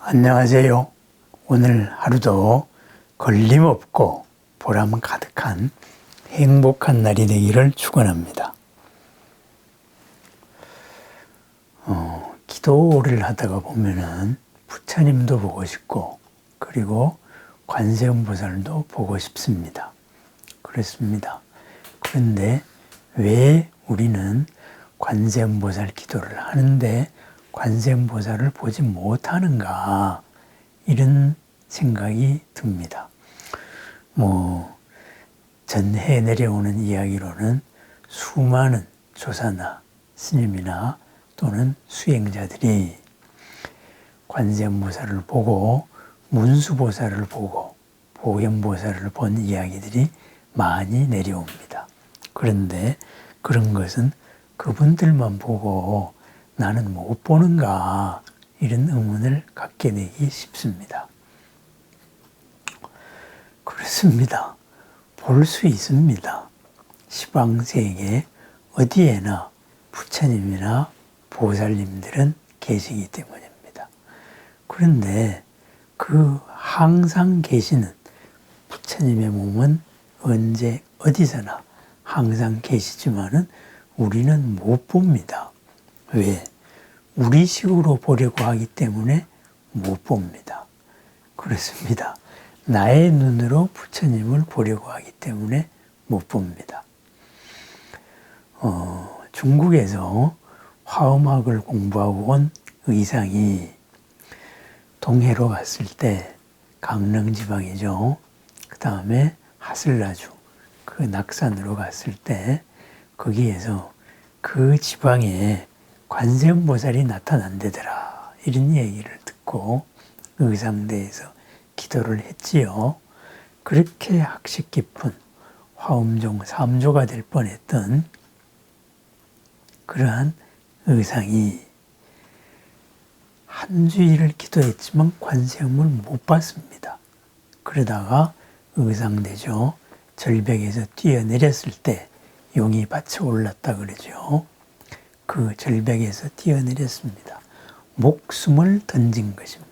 안녕하세요. 오늘 하루도 걸림없고 보람 가득한 행복한 날이 되기를 축원합니다. 기도를 하다가 보면은 부처님도 보고 싶고 그리고 관세음보살도 보고 싶습니다. 그렇습니다. 그런데 왜 우리는 관세음보살 기도를 하는데 관세음보살을 보지 못하는가, 이런 생각이 듭니다. 전해 내려오는 이야기로는 수많은 조사나 스님이나 또는 수행자들이 관세음보살을 보고 문수보살을 보고 보현보살을 본 이야기들이 많이 내려옵니다. 그런데 그런 것은 그분들만 보고 나는 못 보는가, 이런 의문을 갖게 되기 쉽습니다. 그렇습니다. 볼 수 있습니다. 시방세계 어디에나 부처님이나 보살님들은 계시기 때문입니다. 그런데 그 항상 계시는 부처님의 몸은 언제 어디서나 항상 계시지만은 우리는 못 봅니다. 왜? 우리식으로 보려고 하기 때문에 못 봅니다. 그렇습니다. 나의 눈으로 부처님을 보려고 하기 때문에 못 봅니다. 중국에서 화엄학을 공부하고 온 의상이 동해로 갔을 때, 강릉 지방이죠. 그 다음에 하슬라주, 그 낙산으로 갔을 때 거기에서 그 지방에 관세음보살이 나타난대더라, 이런 얘기를 듣고 의상대에서 기도를 했지요. 그렇게 학식 깊은 화엄종 3조가 될 뻔했던 그러한 의상이 한 주일을 기도했지만 관세음을 못 봤습니다. 그러다가 의상대죠, 절벽에서 뛰어내렸을 때 용이 받쳐 올랐다 그러죠. 그 절벽에서 뛰어내렸습니다. 목숨을 던진 것입니다.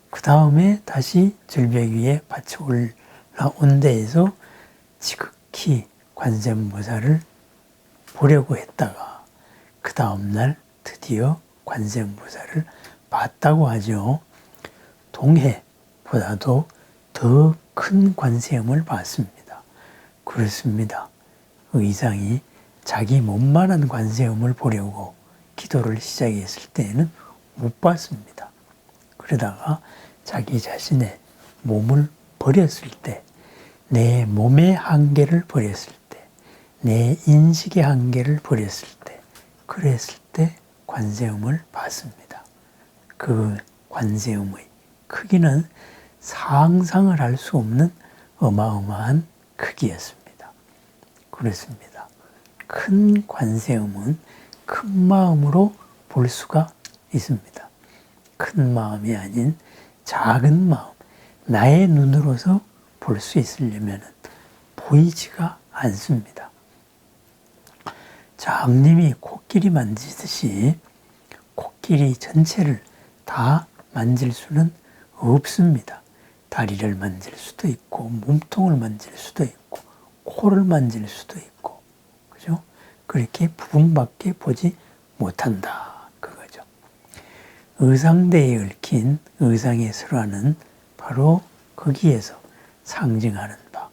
그 다음에 다시 절벽 위에 받쳐 올라온 데에서 지극히 관세음보살을 보려고 했다가 그 다음날 드디어 관세음보살을 봤다고 하죠. 동해보다도 더 큰 관세음을 봤습니다. 그렇습니다. 의상이 자기 몸만한 관세음을 보려고 기도를 시작했을 때에는 못 봤습니다. 그러다가 자기 자신의 몸을 버렸을 때, 내 몸의 한계를 버렸을 때, 내 인식의 한계를 버렸을 때, 그랬을 때 관세음을 봤습니다. 그 관세음의 크기는 상상을 할 수 없는 어마어마한 크기였습니다. 그렇습니다. 큰 관세음은 큰 마음으로 볼 수가 있습니다. 큰 마음이 아닌 작은 마음, 나의 눈으로서 볼 수 있으려면 보이지가 않습니다. 장님이 코끼리 만지듯이 코끼리 전체를 다 만질 수는 없습니다. 다리를 만질 수도 있고, 몸통을 만질 수도 있고, 코를 만질 수도 있고, 그죠? 그렇게 부분밖에 보지 못한다, 그거죠. 의상대에 얽힌 의상의 설화는 바로 거기에서 상징하는 바,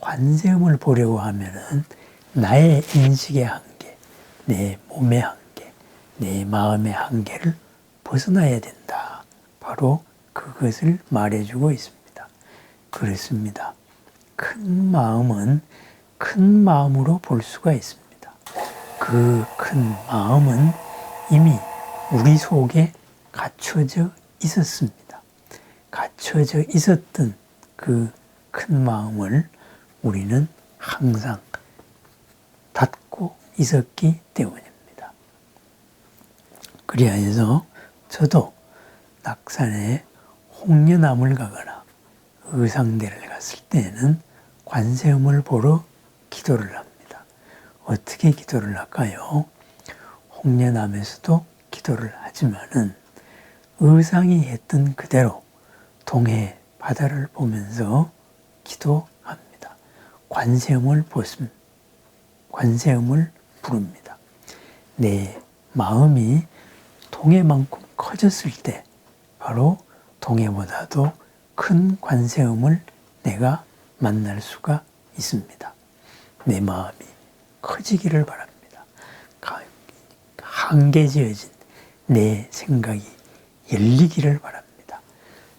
관세음을 보려고 하면은 나의 인식의 한계, 내 몸의 한계, 내 마음의 한계를 벗어나야 된다. 바로 그것을 말해주고 있습니다. 그렇습니다. 큰 마음은 큰 마음으로 볼 수가 있습니다. 그 큰 마음은 이미 우리 속에 갖춰져 있었습니다. 갖춰져 있었던 그 큰 마음을 우리는 항상 닫고 있었기 때문입니다. 그리하여서 저도 낙산에 홍련암을 가거나 의상대를 갔을 때에는 관세음을 보러 기도를 합니다. 어떻게 기도를 할까요? 홍련암에서도 기도를 하지만은 의상이 했던 그대로 동해 바다를 보면서 기도합니다. 관세음을 부릅니다. 내 마음이 동해만큼 커졌을 때 바로 동해보다도 큰 관세음을 내가 만날 수가 있습니다. 내 마음이 커지기를 바랍니다. 한계지어진 내 생각이 열리기를 바랍니다.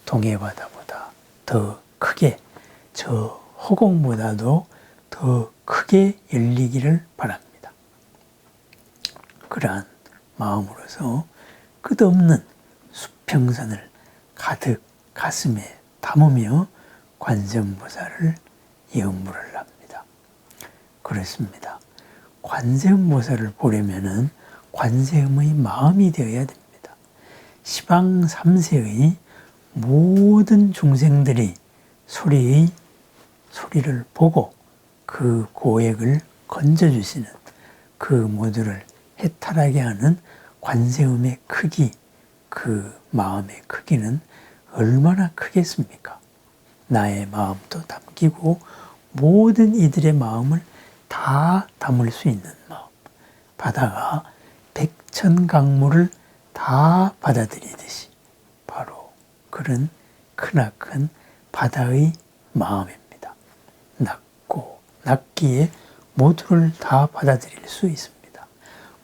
동해바다보다 더 크게, 저 허공보다도 더 크게 열리기를 바랍니다. 그러한 마음으로서 끝없는 수평선을 가득 가슴에 담으며 관세음보살을 염불을 합니다. 그렇습니다. 관세음보살을 보려면은 관세음의 마음이 되어야 됩니다. 시방 3세의 모든 중생들이 소리를 보고 그 고액을 건져주시는, 그 모두를 해탈하게 하는 관세음의 크기, 그 마음의 크기는 얼마나 크겠습니까? 나의 마음도 담기고 모든 이들의 마음을 다 담을 수 있는 마음. 바다가 백천강물을 다 받아들이듯이 바로 그런 크나큰 바다의 마음입니다. 낮기에 모두를 다 받아들일 수 있습니다.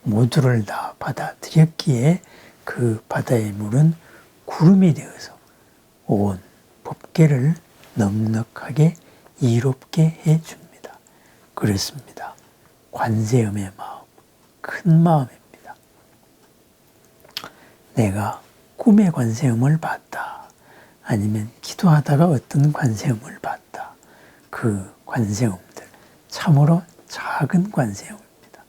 모두를 다 받아들였기에 그 바다의 물은 구름이 되어서 온 법계를 넉넉하게 이롭게 해줍니다. 그렇습니다. 관세음의 마음, 큰 마음입니다. 내가 꿈의 관세음을 봤다. 아니면 기도하다가 어떤 관세음을 봤다. 그 관세음들, 참으로 작은 관세음입니다.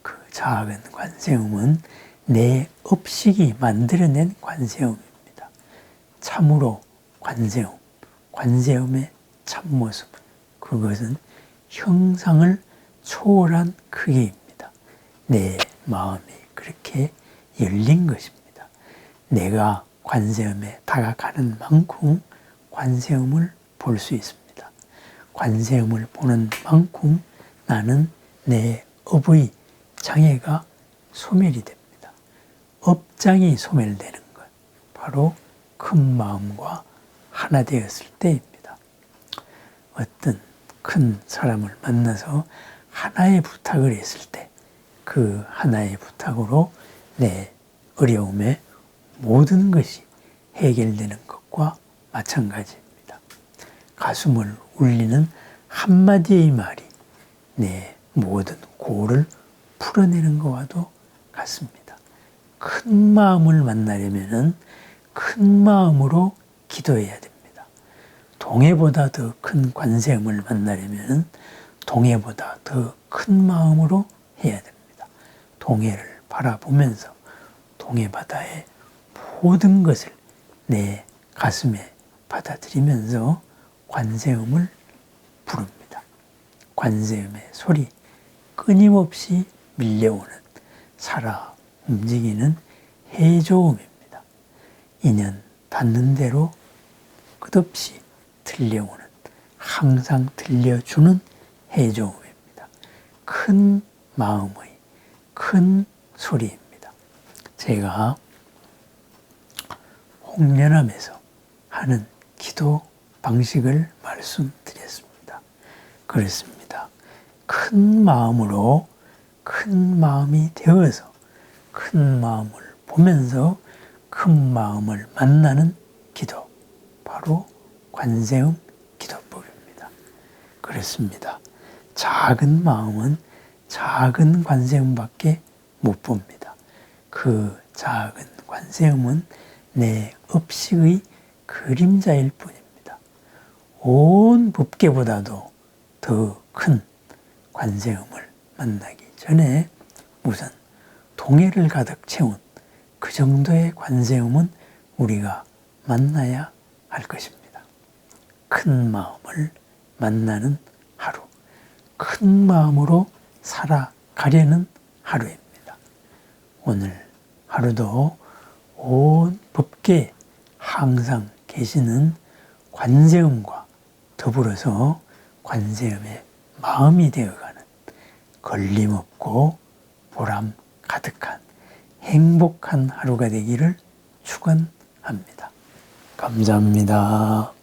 그 작은 관세음은 내 업식이 만들어낸 관세음입니다. 참으로 관세음의 참모습, 그것은 형상을 초월한 크기입니다. 내 마음이 그렇게 열린 것입니다. 내가 관세음에 다가가는 만큼 관세음을 볼 수 있습니다. 관세음을 보는 만큼 나는 내 업의 장애가 소멸이 됩니다. 업장이 소멸되는 것, 바로 큰 마음과 하나 되었을 때입니다. 어떤 큰 사람을 만나서 하나의 부탁을 했을 때 그 하나의 부탁으로 내 어려움에 모든 것이 해결되는 것과 마찬가지입니다. 가슴을 울리는 한마디의 말이 내 모든 고를 풀어내는 것과도 같습니다. 큰 마음을 만나려면 큰 마음으로 기도해야 됩니다. 동해보다 더 큰 관세음을 만나려면 동해보다 더 큰 마음으로 해야 됩니다. 동해를 바라보면서 동해바다의 모든 것을 내 가슴에 받아들이면서 관세음을 부릅니다. 관세음의 소리, 끊임없이 밀려오는, 살아 움직이는 해조음입니다. 인연 닿는 대로 끝없이 들려오는, 항상 들려주는 해조음입니다. 큰 마음의 큰 소리입니다. 제가 홍련암에서 하는 기도 방식을 말씀드렸습니다. 그렇습니다. 큰 마음으로 큰 마음이 되어서 큰 마음을 보면서 큰 마음을 만나는 기도, 바로 관세음 기도법입니다. 그렇습니다. 작은 마음은 작은 관세음밖에 못 봅니다. 그 작은 관세음은 내 업식의 그림자일 뿐입니다. 온 법계보다도 더 큰 관세음을 만나기 전에 우선 동해를 가득 채운 그 정도의 관세음은 우리가 만나야 할 것입니다. 큰 마음을 만나는 하루, 큰 마음으로 살아가려는 하루입니다. 오늘 하루도 온 법계에 항상 계시는 관세음과 더불어서 관세음의 마음이 되어가는 걸림없고 보람 가득한 행복한 하루가 되기를 축원합니다. 감사합니다.